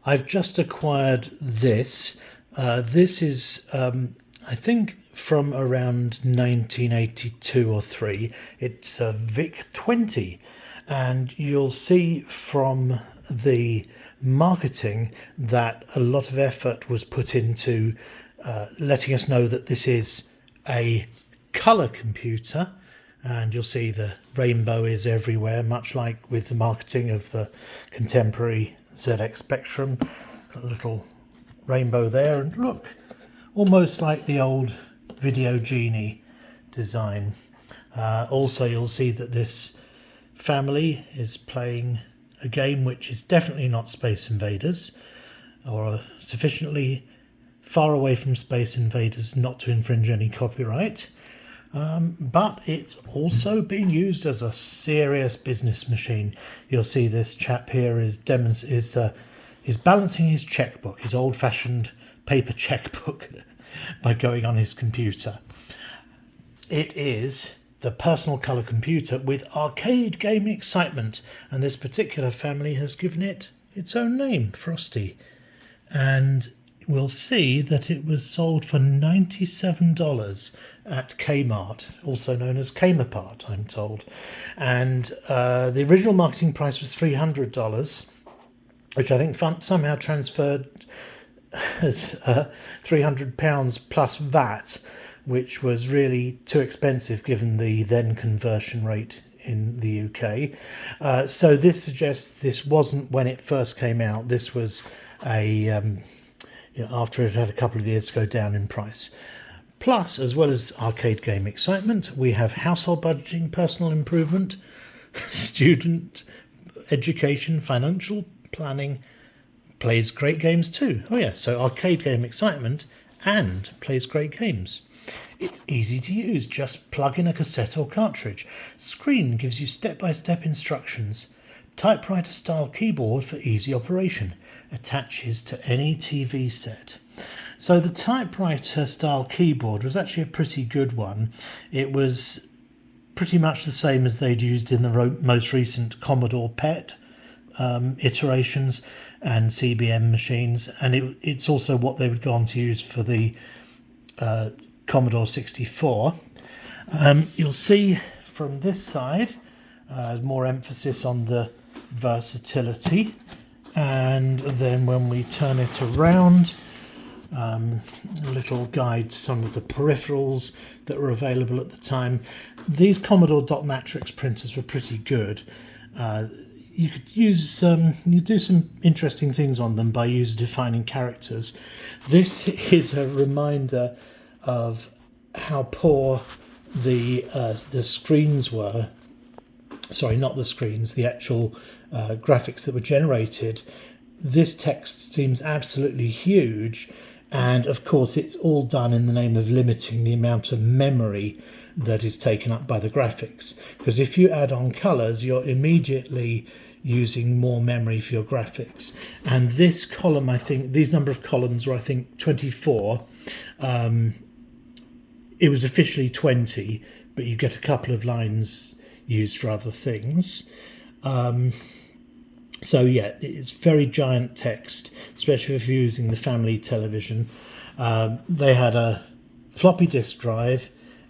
I've just acquired this. This is, I think, from around 1982 or 3. It's a VIC 20, and you'll see from the marketing that a lot of effort was put into letting us know that this is a colour computer, and you'll see the rainbow is everywhere, much like with the marketing of the contemporary ZX Spectrum. Got a little rainbow there, and look, almost like the old Video Genie design. Also, you'll see that this family is playing a game which is definitely not Space Invaders, or sufficiently far away from Space Invaders not to infringe any copyright. But it's also being used as a serious business machine. You'll see this chap here is balancing his checkbook, his old-fashioned paper checkbook, by going on his computer. It is the personal colour computer with arcade game excitement, and this particular family has given it its own name, Frosty. And we'll see that it was sold for $97 at Kmart, also known as Kmart, I'm told. And the original marketing price was $300, which I think somehow transferred as £300 plus VAT, which was really too expensive given the then conversion rate in the UK. So this suggests this wasn't when it first came out. This was after it had a couple of years to go down in price. Plus, as well as arcade game excitement, we have household budgeting, personal improvement, student education, financial planning, plays great games too. Oh yeah, so arcade game excitement and plays great games. It's easy to use, just plug in a cassette or cartridge. Screen gives you step-by-step instructions. Typewriter style keyboard for easy operation. Attaches to any TV set. So the typewriter style keyboard was actually a pretty good one. It was pretty much the same as they'd used in the most recent Commodore PET iterations and CBM machines, and it's also what they would go on to use for the Commodore 64. You'll see from this side more emphasis on the versatility, and then when we turn it around, a little guide to some of the peripherals that were available at the time. These Commodore dot matrix printers were pretty good. You could use you do some interesting things on them by user defining characters. This is a reminder of how poor the screens were. Sorry, not the screens, the actual graphics that were generated. This text seems absolutely huge, and of course it's all done in the name of limiting the amount of memory that is taken up by the graphics. Because if you add on colours, you're immediately using more memory for your graphics. And this column, I think, these number of columns were, I think, 24. It was officially 20, but you get a couple of lines used for other things. So yeah, it's very giant text, especially if you're using the family television. They had a floppy disk drive,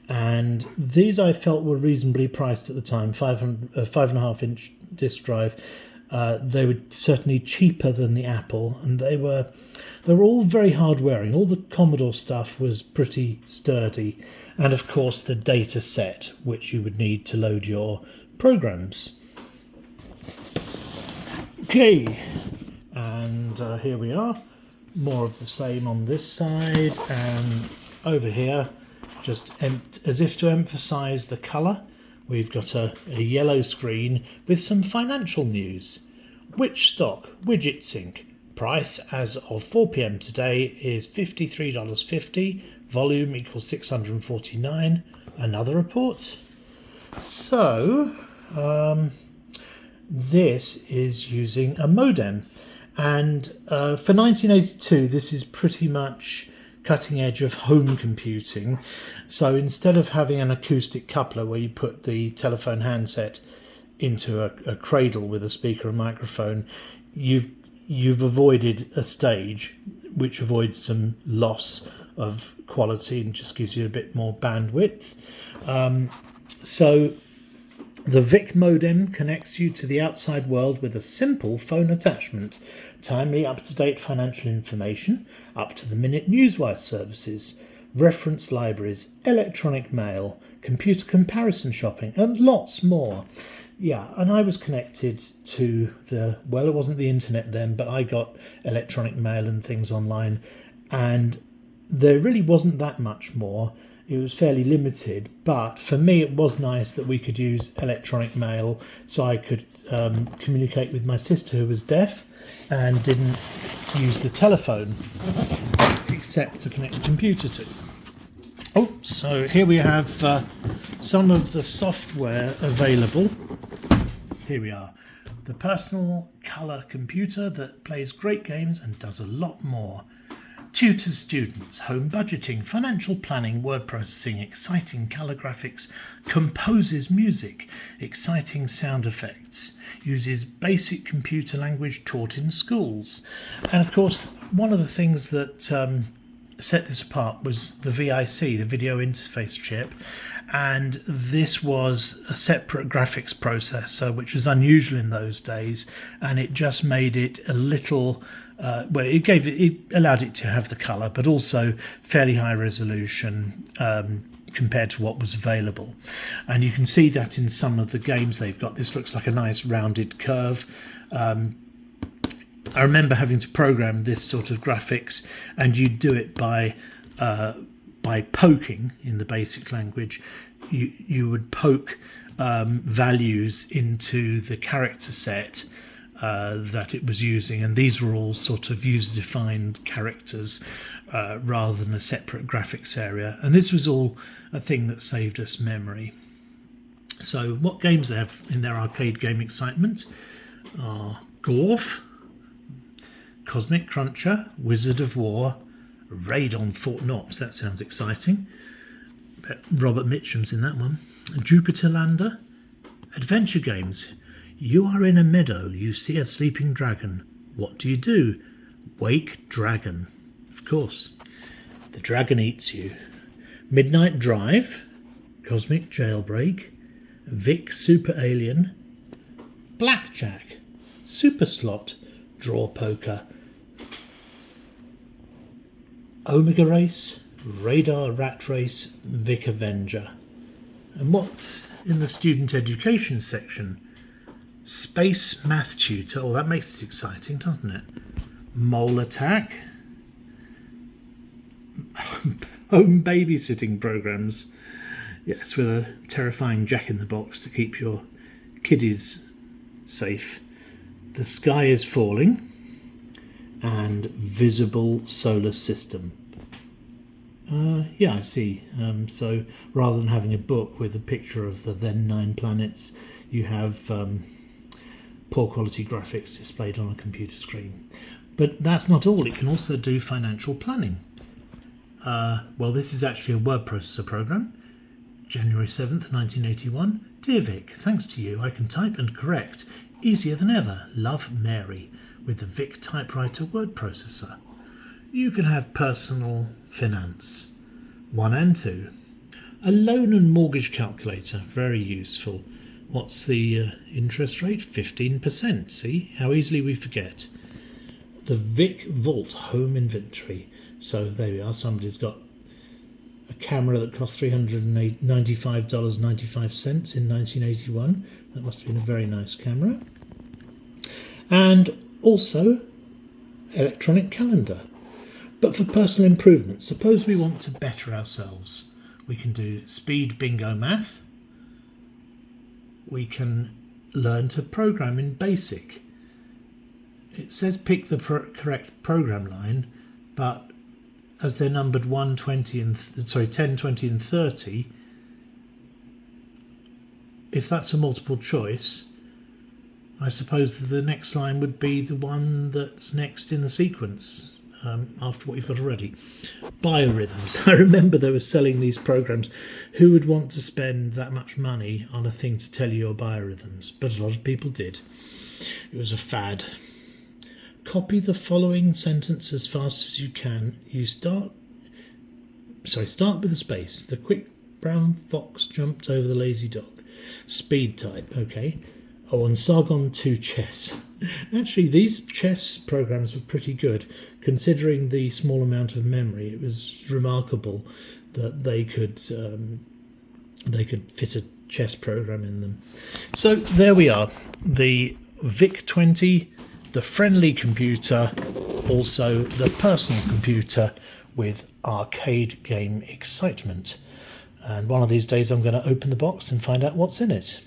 and these I felt were reasonably priced at the time. 5.5-inch disk drive. They were certainly cheaper than the Apple, and they were all very hard wearing. All the Commodore stuff was pretty sturdy, and of course the data set which you would need to load your programs. Okay, and here we are, more of the same on this side, and over here, just as if to emphasize the color, we've got a yellow screen with some financial news. Which stock, widget sync, price as of 4 p.m. today is $53.50, volume equals 649, another report. So, this is using a modem, and for 1982 this is pretty much cutting edge of home computing. So instead of having an acoustic coupler where you put the telephone handset into a cradle with a speaker and microphone, you've you've avoided a stage which avoids some loss of quality and just gives you a bit more bandwidth. So the VIC modem connects you to the outside world with a simple phone attachment, timely up-to-date financial information, up-to-the-minute newswire services, reference libraries, electronic mail, computer comparison shopping, and lots more. Yeah, and I was connected to well, it wasn't the internet then, but I got electronic mail and things online, and there really wasn't that much more. It was fairly limited, but for me it was nice that we could use electronic mail, so I could communicate with my sister who was deaf and didn't use the telephone except to connect the computer to. Oh, so here we have some of the software available. Here we are. The personal colour computer that plays great games and does a lot more. Tutors students, home budgeting, financial planning, word processing, exciting colour graphics, composes music, exciting sound effects, uses basic computer language taught in schools. And of course, one of the things that set this apart was the VIC, the video interface chip, and this was a separate graphics processor, which was unusual in those days, and it just made it a little it allowed it to have the colour, but also fairly high resolution compared to what was available. And you can see that in some of the games they've got. This looks like a nice rounded curve. I remember having to program this sort of graphics, and you do it by poking in the basic language. You would poke values into the character set that it was using, and these were all sort of user-defined characters rather than a separate graphics area, and this was all a thing that saved us memory. So what games they have in their arcade game excitement are Gorf, Cosmic Cruncher, Wizard of War, Raid on Fort Knox, that sounds exciting. Bet Robert Mitchum's in that one. Jupiter Lander, Adventure Games. You are in a meadow, you see a sleeping dragon. What do you do? Wake dragon. Of course. The dragon eats you. Midnight Drive, Cosmic Jailbreak, Vic Super Alien, Blackjack, Super Slot, Draw Poker, Omega Race, Radar Rat Race, Vic Avenger. And what's in the student education section? Space Math Tutor. Oh, that makes it exciting, doesn't it? Mole Attack. Home babysitting programs. Yes, with a terrifying jack-in-the-box to keep your kiddies safe. The Sky is Falling. And Visible Solar System. Yeah, I see. So rather than having a book with a picture of the then 9 planets, you have poor quality graphics displayed on a computer screen. But that's not all. It can also do financial planning. Well, this is actually a word processor program. January 7th, 1981. Dear Vic, thanks to you, I can type and correct easier than ever. Love, Mary, with the VIC typewriter word processor. You can have personal finance 1 and 2. A loan and mortgage calculator, very useful. What's the interest rate? 15%. See how easily we forget. The VIC Vault home inventory. So there we are. Somebody's got a camera that cost $395.95 in 1981. That must have been a very nice camera. And also electronic calendar. But for personal improvement, suppose we want to better ourselves. We can do speed bingo math. We can learn to program in BASIC. It says pick the correct program line, but as they're numbered 10, 20 and 30, if that's a multiple choice, I suppose the next line would be the one that's next in the sequence after what you've got already. Biorhythms. I remember they were selling these programs. Who would want to spend that much money on a thing to tell you your biorhythms? But a lot of people did. It was a fad. copy the following sentence as fast as you can. You start with a space. The quick brown fox jumped over the lazy dog. Speed type, okay. Oh, and Sargon 2 chess. Actually, these chess programs were pretty good, considering the small amount of memory. It was remarkable that they could fit a chess program in them. So there we are, the VIC-20, the friendly computer, also the personal computer with arcade game excitement. And one of these days I'm going to open the box and find out what's in it.